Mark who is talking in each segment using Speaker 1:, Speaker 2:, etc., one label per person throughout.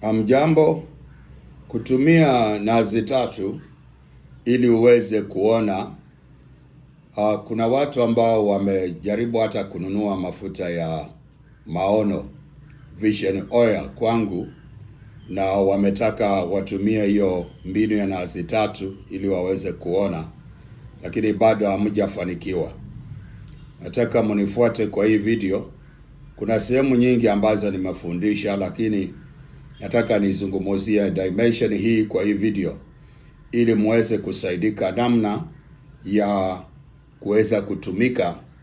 Speaker 1: Amjambo, kutumia nazi tatu ili uweze kuona. Kuna watu ambao wamejaribu hata kununua mafuta ya maono, vision oil kwangu, na wametaka watumie hiyo mbinu ya nazi tatu ili waweze kuona, lakini bado hamjafanikiwa. Nataka mnifuate kwa hii video. Kuna sehemu nyingi ambazo nimefundisha, lakini nataka nizungumzie dimension hii kwa hii video ili muweze kusaidika namna ya kuweza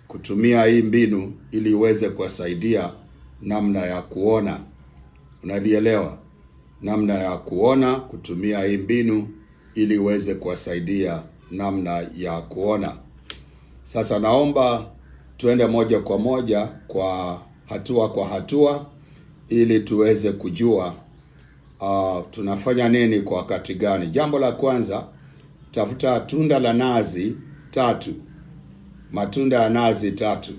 Speaker 1: kutumia hii mbinu ili iweze kuwasaidia namna ya kuona. Unalielewa? Namna ya kuona, kutumia hii mbinu ili iweze kuwasaidia namna ya kuona. Sasa naomba tuende moja kwa moja kwa hatua ili tuweze kujua tunafanya nini kwa wakati gani. Jambo la kwanza, tafuta tunda la nazi tatu. Matunda ya nazi tatu.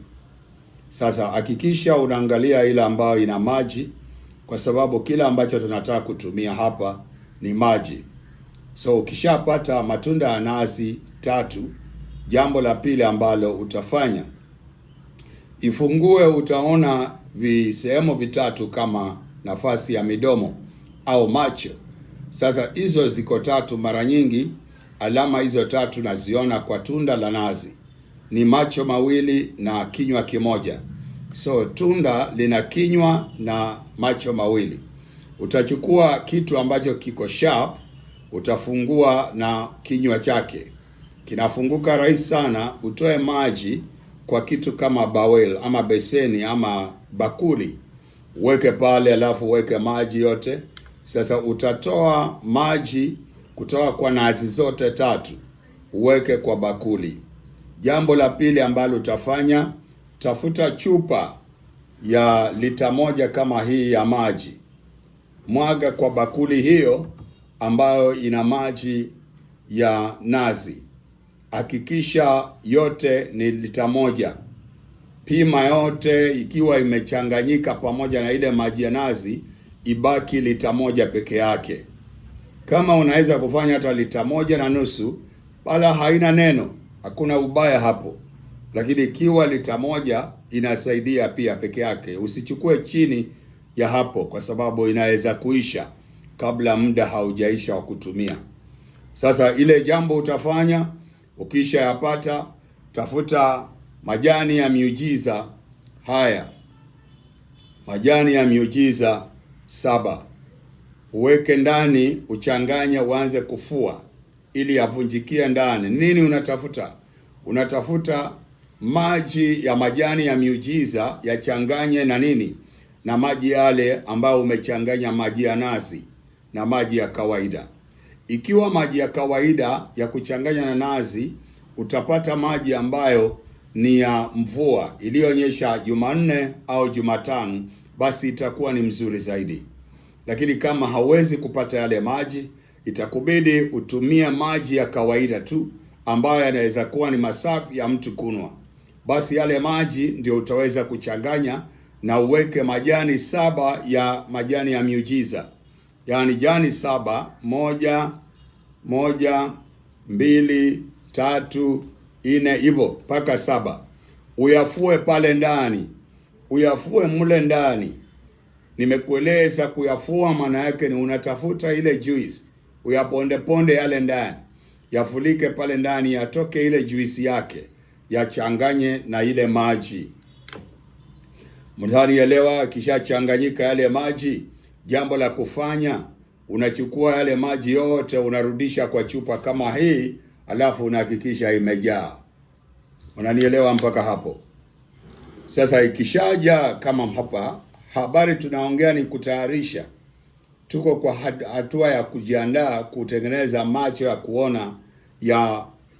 Speaker 1: Sasa hakikisha unaangalia ile ambayo ina maji, kwa sababu kila ambacho tunataka kutumia hapa ni maji. So ukishapata matunda ya nazi tatu, jambo la pili ambalo utafanya, ifungue, utaona visehemu vitatu kama nafasi ya midomo au macho. Sasa hizo ziko tatu. Mara nyingi alama hizo tatu naziona kwa tunda la nazi, ni macho mawili na kinywa kimoja. So tunda lina kinywa na macho mawili. Utachukua kitu ambacho kiko sharp, utafungua na kinywa chake, kinafunguka rahisi sana. Utoe maji kwa kitu kama bawel ama beseni ama bakuli, uweke pale, alafu uweke maji yote. Sasa utatoa maji kutoka kwa nazi zote tatu, uweke kwa bakuli. Jambo la pili ambalo utafanya, tafuta chupa ya lita moja kama hii ya maji, mwaga kwa bakuli hiyo ambayo ina maji ya nazi. Hakikisha yote ni lita moja. Pima yote, ikiwa imechanganyika pamoja na ile maji ya nazi, ibaki lita moja peke yake. Kama unaweza kufanya hata lita moja na nusu, wala haina neno, hakuna ubaya hapo. Lakini ikiwa lita moja inasaidia pia peke yake. Usichukue chini ya hapo, kwa sababu inaweza kuisha kabla muda haujaisha wa kutumia. Sasa ile jambo utafanya, ukisha yapata, tafuta majani ya miujiza haya, majani ya miujiza 7, uweke ndani, uchanganye, uanze kufua ili yavunjikie ndani. Nini unatafuta? Unatafuta maji ya majani ya miujiza yachanganye na nini? Na maji yale ambayo umechanganya, maji ya nazi na maji ya kawaida. Ikiwa maji ya kawaida ya kuchanganya na nazi, utapata maji ambayo ni ya mvua iliyonyesha Jumanne au Jumatano, basi itakuwa ni mzuri zaidi. Lakini kama hauwezi kupata yale maji, itakubidi utumie maji ya kawaida tu ambayo yanaweza kuwa ni masafi ya mtu kunwa. Basi yale maji ndio utaweza kuchanganya na uweke majani 7 ya majani ya miujiza. Yaani jani 7, 1, 1, 2, 3, 4, hivyo mpaka 7. Uyafue pale ndani, uyafue mule ndani. Nimekueleza kuyafua maana yake ni unatafuta ile juice, uyaponde yale ndani, yafulike pale ndani, yatoke ile juice yake, yachanganye na ile maji. Mtanielewa? Kisha changanyika yale maji, jambo la kufanya, unachukua yale maji yote unarudisha kwa chupa kama hii, alafu unahakikisha imejaa. Unanielewa mpaka hapo? Sasa ikishaja kama hapa, habari tunaongea ni kutayarisha. Tuko kwa hatua ya kujiandaa kutengeneza macho ya kuona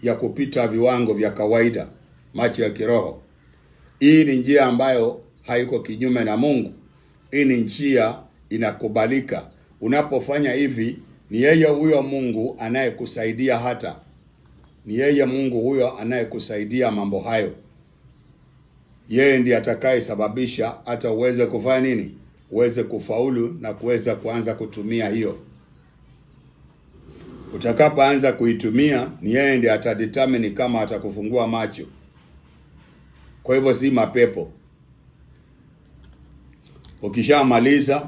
Speaker 1: ya kupita viwango vya kawaida, macho ya kiroho. Hii ni njia ambayo haiko kinyume na Mungu. Hii ni njia inakubalika. Unapofanya hivi, ni yeye huyo Mungu anayekusaidia, hata ni yeye Mungu huyo anayekusaidia mambo hayo. Yeye ndiye atakayesababisha hata uweze kufanya nini? uweze kufaulu na kuweza kuanza kutumia hiyo. Utakapoanza kuitumia, ni yeye ndiye atadetermine kama atakufungua macho. Kwa hivyo si mapepo. Ukishamaliza,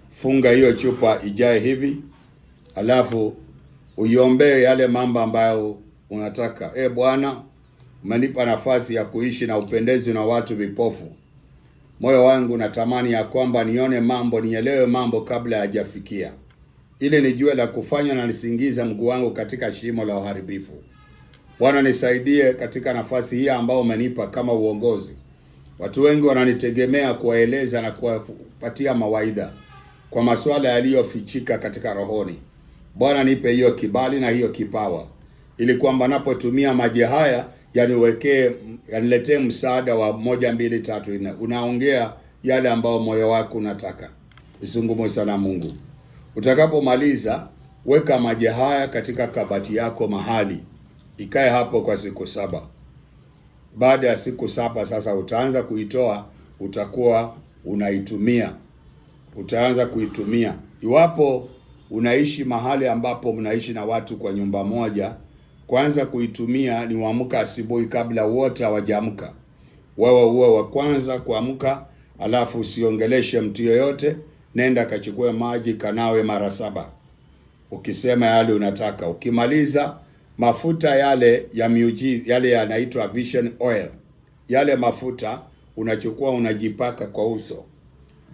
Speaker 1: funga hiyo chupa ijae hivi, alafu uiombee yale mambo ambayo unataka. Bwana, umenipa nafasi ya kuishi na upendezi na watu vipofu. Moyo wangu natamani ya kwamba nione mambo, nielewe mambo kabla hajafikia, ili nijue la kufanya na nisingize mguu wangu katika shimo la uharibifu. Bwana, nisaidie katika nafasi hii ambayo umenipa kama uongozi. Watu wengi wananitegemea kuwaeleza na kuwapatia mawaidha kwa masuala yaliyofichika katika rohoni. Bwana, nipe hiyo kibali na hiyo kipawa, ili kwamba napotumia maji haya yaniletee msaada wa 1, 2, 3, 4. Unaongea yale ambayo moyo wako unataka. Zungumza na Mungu. Utakapomaliza, weka maji haya katika kabati yako mahali, ikae hapo kwa siku 7. Baada ya siku 7 sasa utaanza kuitoa, utakuwa unaitumia. Utaanza kuitumia. Iwapo unaishi mahali ambapo mnaishi na watu kwa nyumba moja, kwanza kuitumia ni uamka asubuhi kabla wote hawajaamka. Wewe uwe wa kwanza kuamka, alafu usiongeleshe mtu yoyote, nenda kachukue maji kanawe mara 7. Ukisema yale unataka. Ukimaliza, mafuta yale ya miujiza, yale yanaitwa vision oil. Yale mafuta unachukua unajipaka kwa uso.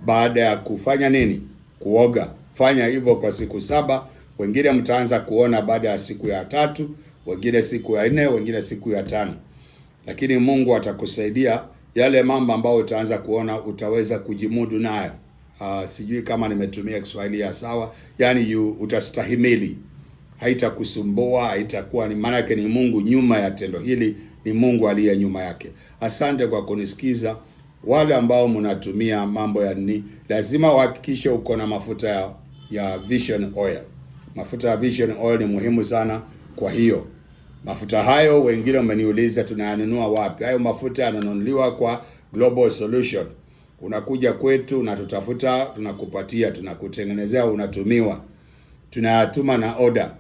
Speaker 1: Baada ya kufanya nini? Kuoga. Fanya hivyo kwa siku 7. Wengine mtaanza kuona baada ya siku ya 3, wengine siku ya 4, wengine siku ya 5. Lakini Mungu atakusaidia. Yale mambo ambayo utaanza kuona utaweza kujimudu nayo. Sijui kama nimetumia Kiswahili ya sawa. Yaani utastahimili. Haitakusumbua, haitakuwa ni maana yake ni Mungu nyuma ya tendo hili, ni Mungu aliye nyuma yake. Asante kwa kunisikiza. Wale ambao mnatumia mambo ya lazima uhakikishe uko na mafuta ya Vision Oil. Mafuta ya Vision Oil ni muhimu sana. Kwa hiyo mafuta hayo, wengine wameniuliza tunayanunua wapi? Hayo mafuta yananunuliwa kwa Global Solution. Unakuja kwetu, unatutafuta, tunakupatia, tunakutengenezea, unatumiwa. Tunayatuma na order.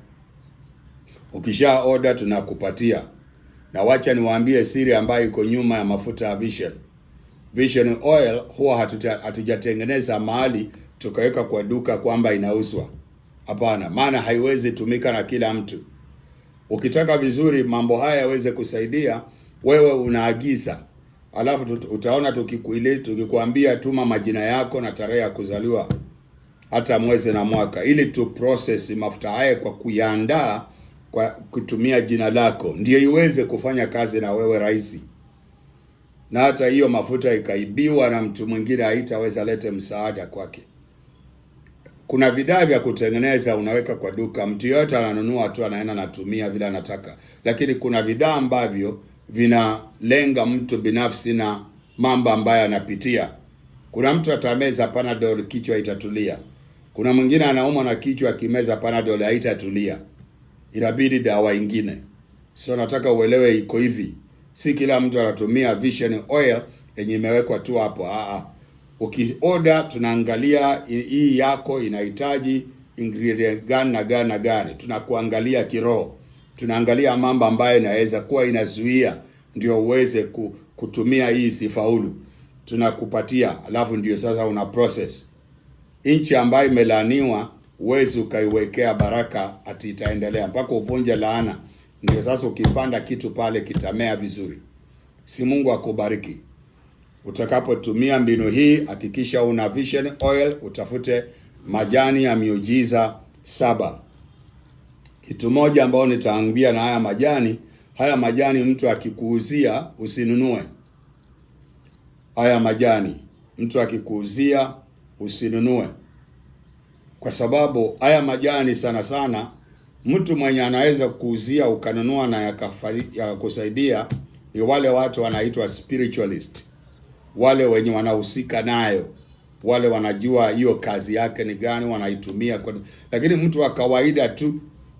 Speaker 1: Ukisha order tunakupatia. Na wacha niwaambie siri ambayo iko nyuma ya mafuta ya Vision Oil. Huwa hatujatengeneza mahali tukaweka kwa duka kwamba inauzwa. Hapana, maana haiwezi tumika na kila mtu. Ukitaka vizuri mambo haya yaweze kusaidia, wewe unaagiza. Alafu utaona tukikwambia tuma majina yako na tarehe ya kuzaliwa, hata mwezi na mwaka, ili tu process mafuta haya kwa kuyaandaa kwa kutumia jina lako, ndio iweze kufanya kazi na wewe rahisi. Na hata hiyo mafuta ikaibiwa na mtu mwingine, haitaweza lete msaada kwake. Kuna vidaa vya kutengeneza unaweka kwa duka, mtu yote ananunua tu, anaenda anatumia vile anataka. Lakini kuna vidaa ambavyo vinalenga mtu binafsi na mambo ambayo anapitia. Kuna mtu atameza Panadol kichwa itatulia. Kuna mwingine anaumwa na kichwa, akimeza Panadol haitatulia. Inabidi dawa nyingine. So nataka uelewe iko hivi. Si kila mtu anatumia Vision Oil yenye imewekwa tu hapo. Ukioda tunaangalia hii yako inahitaji ingredient gani na gani na gani. Tunakuangalia kiroho. Tunaangalia mambo ambayo inaweza kuwa inazuia ndio uweze kutumia hii sifaulu. Tunakupatia, alafu ndio sasa una process. Nchi ambayo imelaaniwa uwezi ukaiwekea baraka ati itaendelea mpaka uvunje laana. Ndio sasa ukipanda kitu pale kitamea vizuri. Si Mungu akubariki. Utakapotumia mbinu hii, hakikisha una Vision Oil, utafute majani ya miujiza 7. Kitu moja ambao nitaambia na haya majani mtu akikuuzia usinunue. Haya majani mtu akikuuzia usinunue. Kwa sababu haya majani sana sana mtu mwenye anaweza kuuzia ukanunua na yakakusaidia ni wale watu wanaitwa spiritualist. Wale wenye wanahusika nayo. Wale wanajua hiyo kazi yake ni gani, wanaitumia. Lakini mtu wa kawaida tu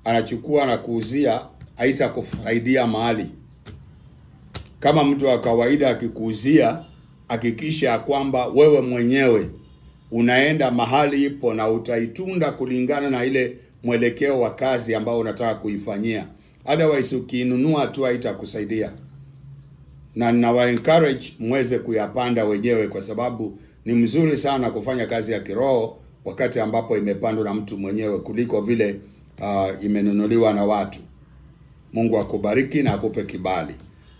Speaker 1: anachukua na kuuzia, haitakusaidia mahali. Kama mtu wa kawaida akikuuzia, hakikisha kwamba wewe mwenyewe unaenda mahali ipo na utaitunda kulingana na ile mwelekeo wa kazi ambao unataka kuifanyia. Otherwise ukiinunua tu haitakusaidia. Na ninawa encourage muweze kuyapanda wenyewe, kwa sababu ni mzuri sana kufanya kazi ya kiroho wakati ambapo imepandwa na mtu mwenyewe kuliko vile imenunuliwa na watu. Mungu akubariki na akupe kibali.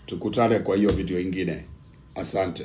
Speaker 1: Tukutane kwa hiyo video ingine. Asante.